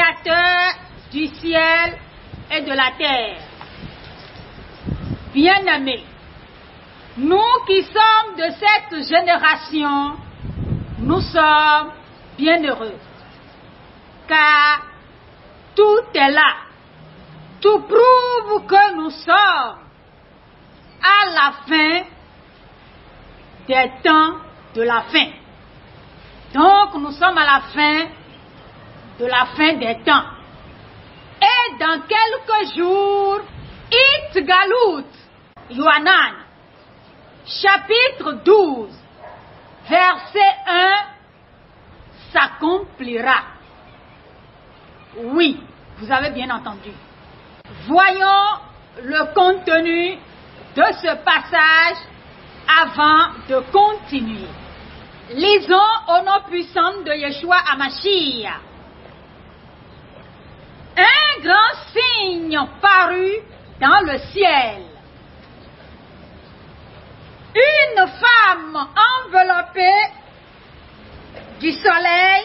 créateur du ciel et de la terre. Bien-aimés, nous qui sommes de cette génération, nous sommes bien heureux, car tout est là. Tout prouve que nous sommes à la fin des temps de la fin. Donc nous sommes à la fin de la fin des temps. Et dans quelques jours, It Galut, Yohanan, chapitre 12, verset 1, s'accomplira. Oui, vous avez bien entendu. Voyons le contenu de ce passage avant de continuer. Lisons au nom puissant de Yeshua HaMashiach. Un grand signe parut dans le ciel. Une femme enveloppée du soleil,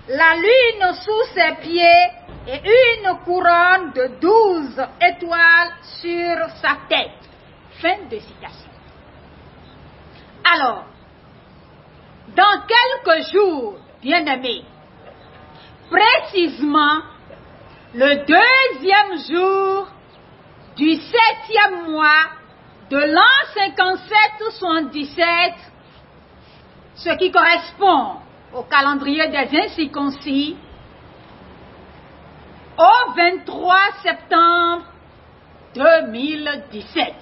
la lune sous ses pieds et une couronne de 12 étoiles sur sa tête. Fin de citation. Alors, dans quelques jours, bien-aimés, précisément le 2e jour du 7e mois de l'an 57-77, ce qui correspond au calendrier des incirconcis, au 23 septembre 2017.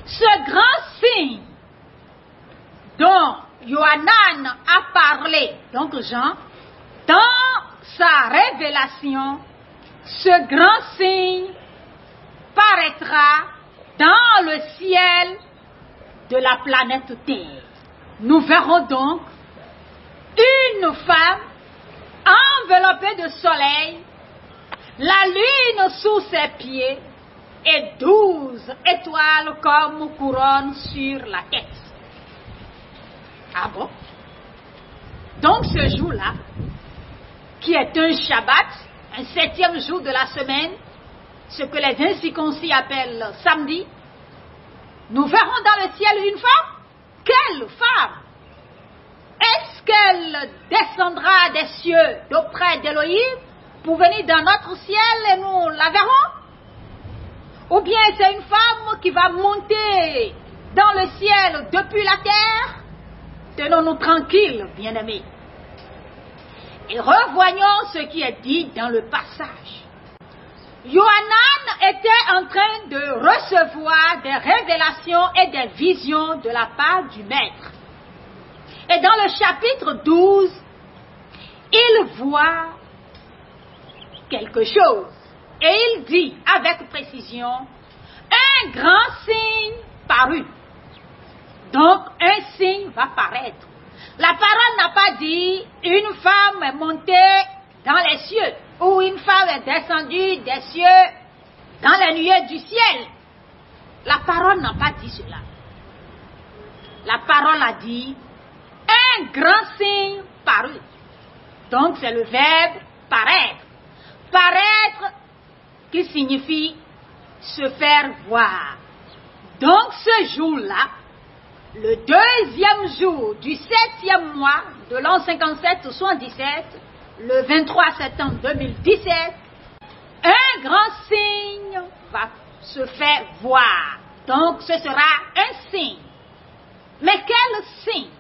Ce grand signe dont Yohanan a parlé, donc Jean, dans sa révélation, ce grand signe paraîtra dans le ciel de la planète Terre. Nous verrons donc une femme enveloppée de soleil, la lune sous ses pieds et 12 étoiles comme couronne sur la tête. Ah bon? Donc ce jour-là, qui est un Shabbat, un 7e jour de la semaine, ce que les incirconcis appellent samedi, nous verrons dans le ciel une femme. Quelle femme? Est-ce qu'elle descendra des cieux d'auprès d'Élohim pour venir dans notre ciel et nous la verrons? Ou bien c'est une femme qui va monter dans le ciel depuis la terre? Tenons-nous tranquilles, bien-aimés. Et revoyons ce qui est dit dans le passage. Yohanan était en train de recevoir des révélations et des visions de la part du Maître. Et dans le chapitre 12, il voit quelque chose. Et il dit avec précision, un grand signe parut. Donc un signe va paraître. La parole n'a pas dit une femme est montée dans les cieux ou une femme est descendue des cieux dans les nuées du ciel. La parole n'a pas dit cela. La parole a dit un grand signe parut. Donc c'est le verbe paraître. Paraître qui signifie se faire voir. Donc ce jour-là, le 2e jour du 7e mois de l'an 57-77, le 23 septembre 2017, un grand signe va se faire voir. Donc ce sera un signe. Mais quel signe?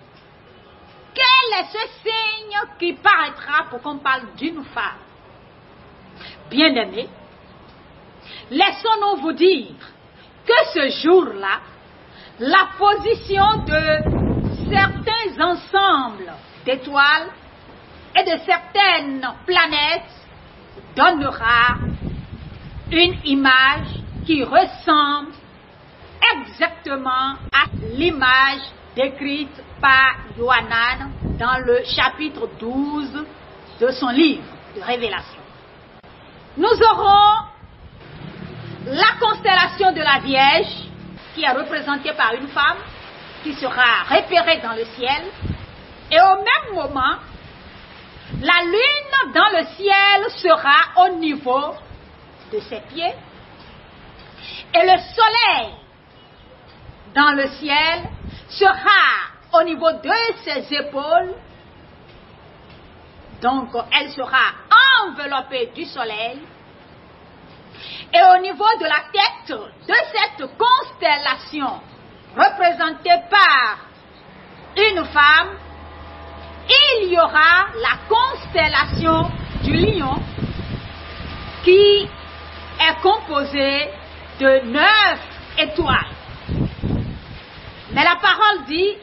Quel est ce signe qui paraîtra pour qu'on parle d'une femme? Bien-aimés, laissons-nous vous dire que ce jour-là, la position de certains ensembles d'étoiles et de certaines planètes donnera une image qui ressemble exactement à l'image décrite par Yohanan dans le chapitre 12 de son livre de Révélation. Nous aurons la constellation de la Vierge, qui est représentée par une femme, qui sera repérée dans le ciel, et au même moment, La lune dans le ciel sera au niveau de ses pieds et le soleil dans le ciel sera au niveau de ses épaules. Donc, elle sera enveloppée du soleil. Et au niveau de la tête de cette constellation représentée par une femme, il y aura la constellation du lion qui est composée de 9 étoiles. Mais la parole dit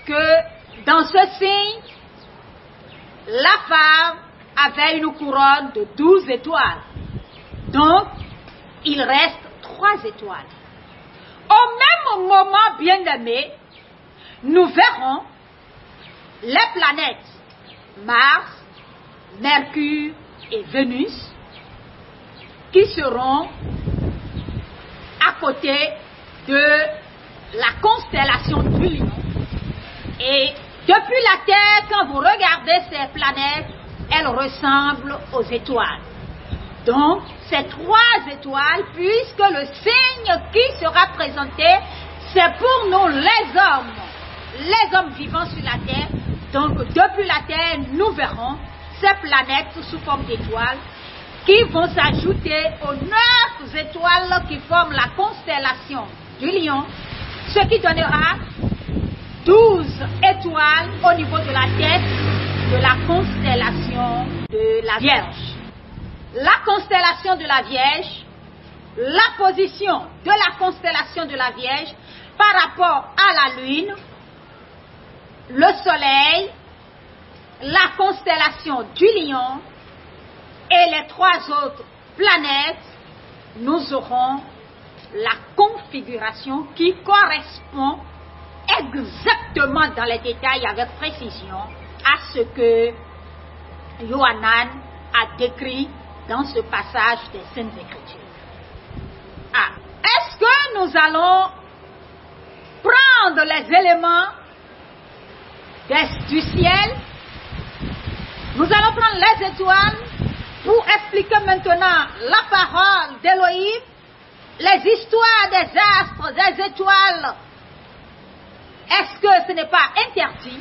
que dans ce signe, la femme avait une couronne de 12 étoiles. Donc, il reste 3 étoiles. Au même moment, bien-aimés, nous verrons les planètes Mars, Mercure et Vénus qui seront à côté de la constellation du lion. Et depuis la Terre, quand vous regardez ces planètes, elles ressemblent aux étoiles. Donc, ces 3 étoiles, puisque le signe qui sera présenté, c'est pour nous les hommes vivants sur la Terre. Donc, depuis la Terre, nous verrons ces planètes sous forme d'étoiles qui vont s'ajouter aux 9 étoiles qui forment la constellation du lion, ce qui donnera 12 étoiles au niveau de la tête de la constellation de la Vierge. La constellation de la Vierge, la position de la constellation de la Vierge par rapport à la Lune, le Soleil, la constellation du Lion et les 3 autres planètes, nous aurons la configuration qui correspond exactement dans les détails avec précision à ce que Yohanan a décrit dans ce passage des Saintes Écritures. Est-ce que nous allons prendre les éléments du ciel? Nous allons prendre les étoiles pour expliquer maintenant la parole d'Élohim, les histoires des astres, des étoiles. Est-ce que ce n'est pas interdit?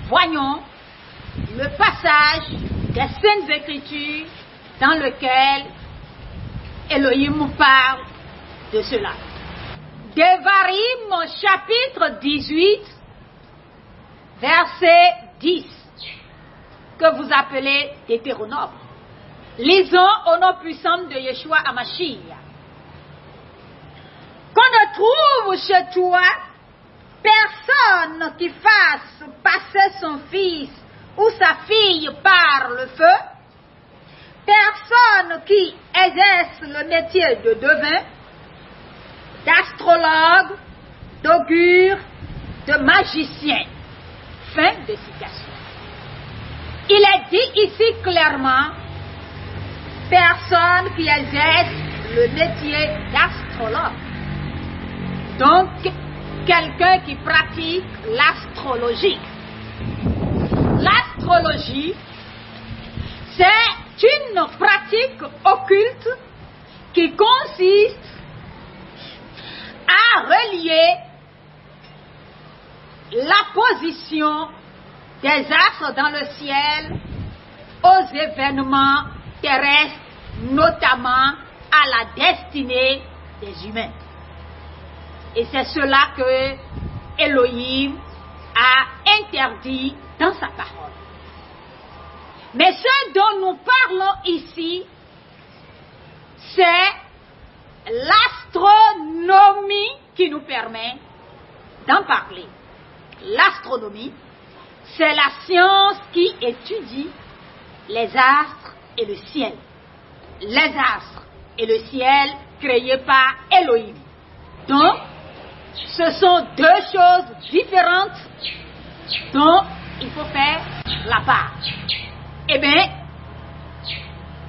Voyons le passage des Saintes Écritures dans lequel Elohim parle de cela. Devarim chapitre 18, verset 10, que vous appelez Deutéronome. Lisons au nom puissant de Yeshua HaMashiach. Qu'on ne trouve chez toi personne qui fasse passer son fils ou sa fille par le feu, personne qui exerce le métier de devin, d'astrologue, d'augure, de magicien. Fin de citation. Il est dit ici clairement, personne qui exerce le métier d'astrologue. Donc, quelqu'un qui pratique l'astrologie. L'astrologie, c'est une pratique occulte qui consiste à relier la position des astres dans le ciel aux événements terrestres, notamment à la destinée des humains. Et c'est cela que Elohim a interdit dans sa parole. Mais ce dont nous parlons ici, c'est l'astronomie qui nous permet d'en parler. L'astronomie, c'est la science qui étudie les astres et le ciel. Les astres et le ciel créés par Elohim. Donc, ce sont 2 choses différentes dont il faut faire la part. Eh bien,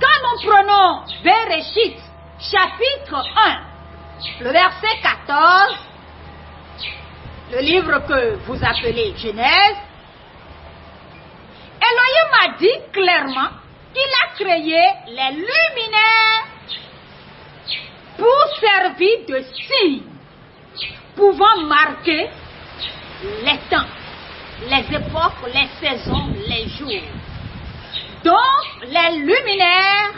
quand nous prenons Bereshit, chapitre 1, le verset 14, le livre que vous appelez Genèse, Elohim a dit clairement qu'il a créé les luminaires pour servir de signe, pouvant marquer les temps, les époques, les saisons, les jours. Donc, les luminaires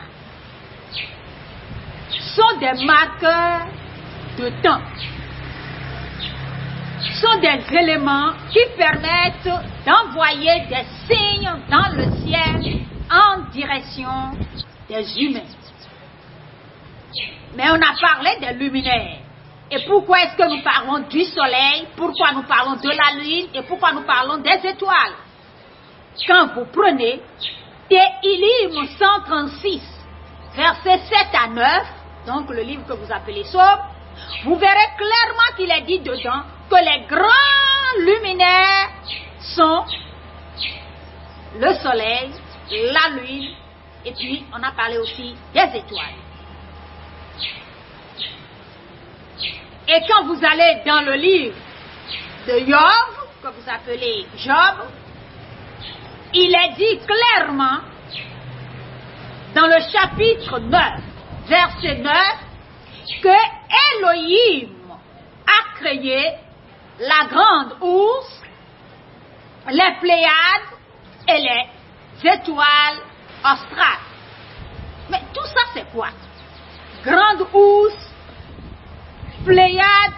sont des marqueurs de temps, sont des éléments qui permettent d'envoyer des signes dans le ciel en direction des humains. Mais on a parlé des luminaires. Et pourquoi est-ce que nous parlons du soleil? Pourquoi nous parlons de la lune? Et pourquoi nous parlons des étoiles? Quand vous prenez Téhilim 136, versets 7 à 9, donc le livre que vous appelez Somme, vous verrez clairement qu'il est dit dedans que les grands luminaires sont le soleil, la lune, et puis on a parlé aussi des étoiles. Et quand vous allez dans le livre de Job, que vous appelez Job, il est dit clairement dans le chapitre 9, verset 9, que Elohim a créé la grande ours, les Pléiades et les étoiles australes. Mais tout ça c'est quoi? Grande ours, Pléiades,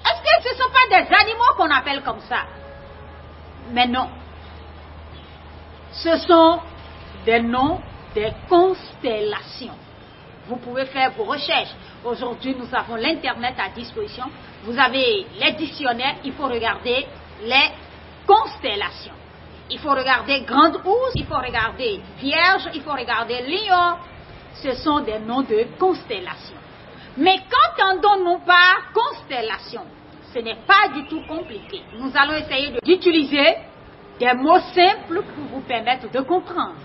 est-ce que ce ne sont pas des animaux qu'on appelle comme ça? Mais non. Ce sont des noms des constellations. Vous pouvez faire vos recherches. Aujourd'hui, nous avons l'Internet à disposition. Vous avez les dictionnaires, il faut regarder les constellations. Il faut regarder Grande Ours, il faut regarder Vierge, il faut regarder Lion. Ce sont des noms de constellations. Mais qu'entendons-nous par constellation? Ce n'est pas du tout compliqué. Nous allons essayer d'utiliser des mots simples pour vous permettre de comprendre.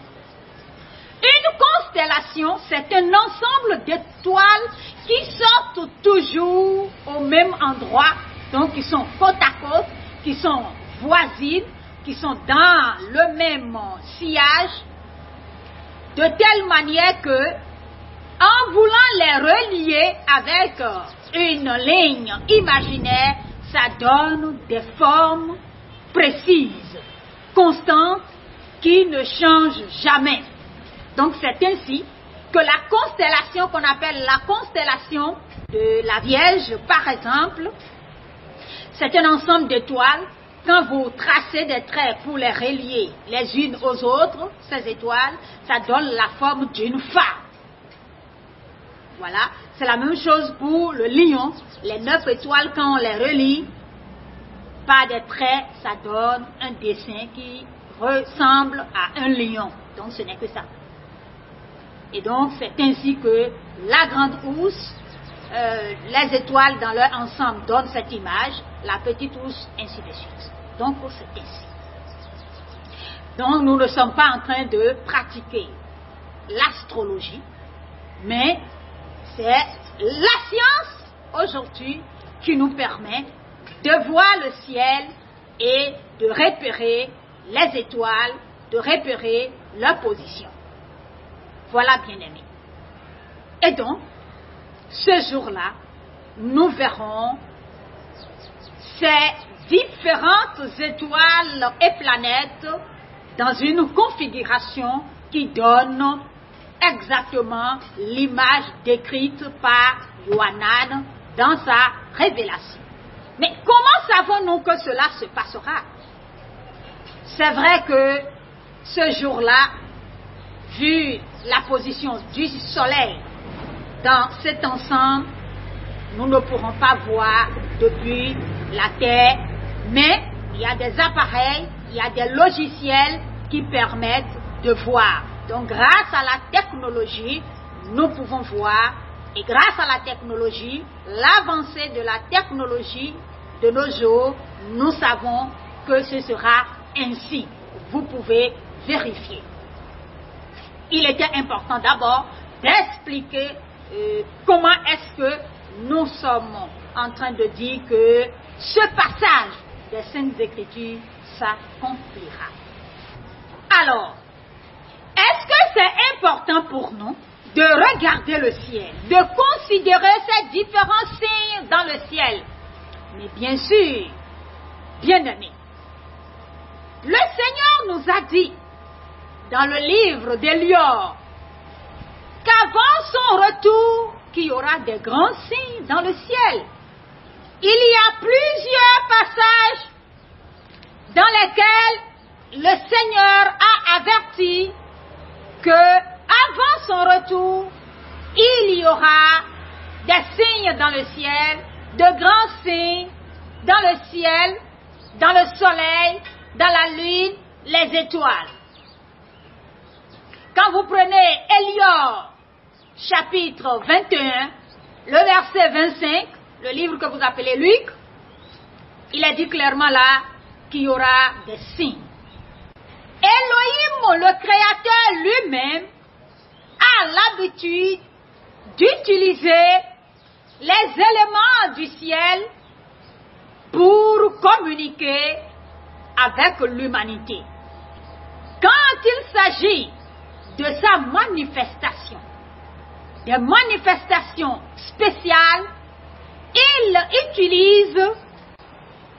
Une constellation, c'est un ensemble d'étoiles qui sortent toujours au même endroit, donc qui sont côte à côte, qui sont voisines, qui sont dans le même sillage, de telle manière que, en voulant les relier avec une ligne imaginaire, ça donne des formes précises, constantes, qui ne changent jamais. Donc c'est ainsi que la constellation qu'on appelle la constellation de la Vierge, par exemple, c'est un ensemble d'étoiles. Quand vous tracez des traits pour les relier les unes aux autres, ces étoiles, ça donne la forme d'une femme. Voilà, c'est la même chose pour le lion. Les 9 étoiles, quand on les relie par des traits, ça donne un dessin qui ressemble à un lion. Donc ce n'est que ça. Et donc c'est ainsi que la grande ours, les étoiles dans leur ensemble donnent cette image, la petite ours, ainsi de suite. Donc c'est ainsi. Donc nous ne sommes pas en train de pratiquer l'astrologie, mais c'est la science aujourd'hui qui nous permet de voir le ciel et de repérer les étoiles, de repérer leur position. Voilà, bien-aimés. Et donc, ce jour-là, nous verrons ces différentes étoiles et planètes dans une configuration qui donne exactement l'image décrite par Yohanan dans sa révélation. Mais comment savons-nous que cela se passera? C'est vrai que ce jour-là, vu la position du soleil dans cet ensemble, nous ne pourrons pas voir depuis la Terre, mais il y a des appareils, il y a des logiciels qui permettent de voir. Donc grâce à la technologie, nous pouvons voir, et grâce à la technologie, l'avancée de la technologie de nos jours, nous savons que ce sera ainsi. Vous pouvez vérifier. Il était important d'abord d'expliquer comment est-ce que nous sommes en train de dire que ce passage des Saintes Écritures s'accomplira. Alors, est-ce que c'est important pour nous de regarder le ciel, de considérer ces différents signes dans le ciel? Mais bien sûr, bien-aimés, le Seigneur nous a dit dans le livre d'Élior qu'avant son retour, qu'il y aura des grands signes dans le ciel. Il y a plusieurs passages dans lesquels le Seigneur a averti que avant son retour, il y aura des signes dans le ciel, de grands signes dans le ciel, dans le soleil, dans la lune, les étoiles. Quand vous prenez Élior, chapitre 21, le verset 25, le livre que vous appelez Luc, il est dit clairement là qu'il y aura des signes. Elohim, le Créateur lui-même, a l'habitude d'utiliser les éléments du ciel pour communiquer avec l'humanité. Quand il s'agit de sa manifestation, des manifestations spéciales, il utilise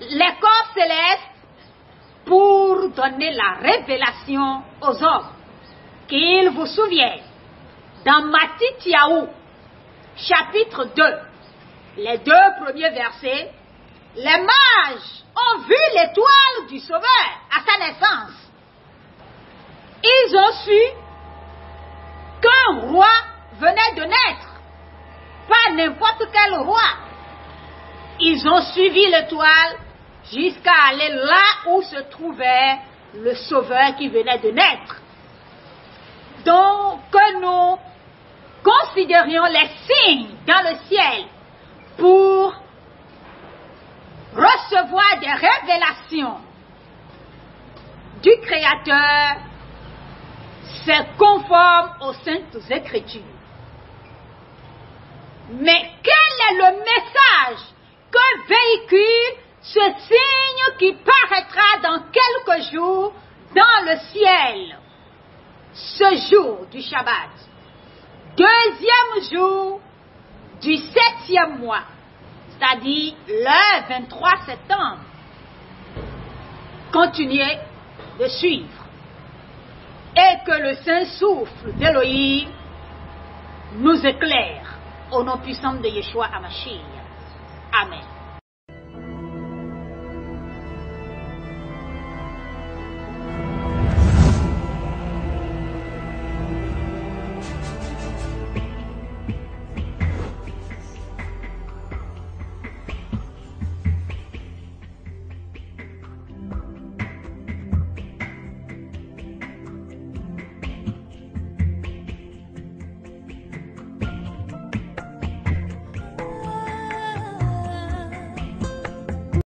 les corps célestes pour donner la révélation aux hommes. Qu'il vous souvienne, dans Matthieu, chapitre 2, les 2 premiers versets, les mages ont vu l'étoile du Sauveur à sa naissance. Ils ont su qu'un roi venait de naître, pas n'importe quel roi. Ils ont suivi l'étoile jusqu'à aller là où se trouvait le Sauveur qui venait de naître. Donc, que nous considérions les signes dans le ciel pour recevoir des révélations du Créateur, c'est conforme aux Saintes Écritures. Mais quel est le message que véhicule ce signe qui paraîtra dans quelques jours dans le ciel? Ce jour du Shabbat, 2e jour du 7e mois, c'est-à-dire le 23 septembre. Continuez de suivre. Et que le Saint souffle d'Élohim nous éclaire au nom puissant de Yeshua HaMashiach. Amen.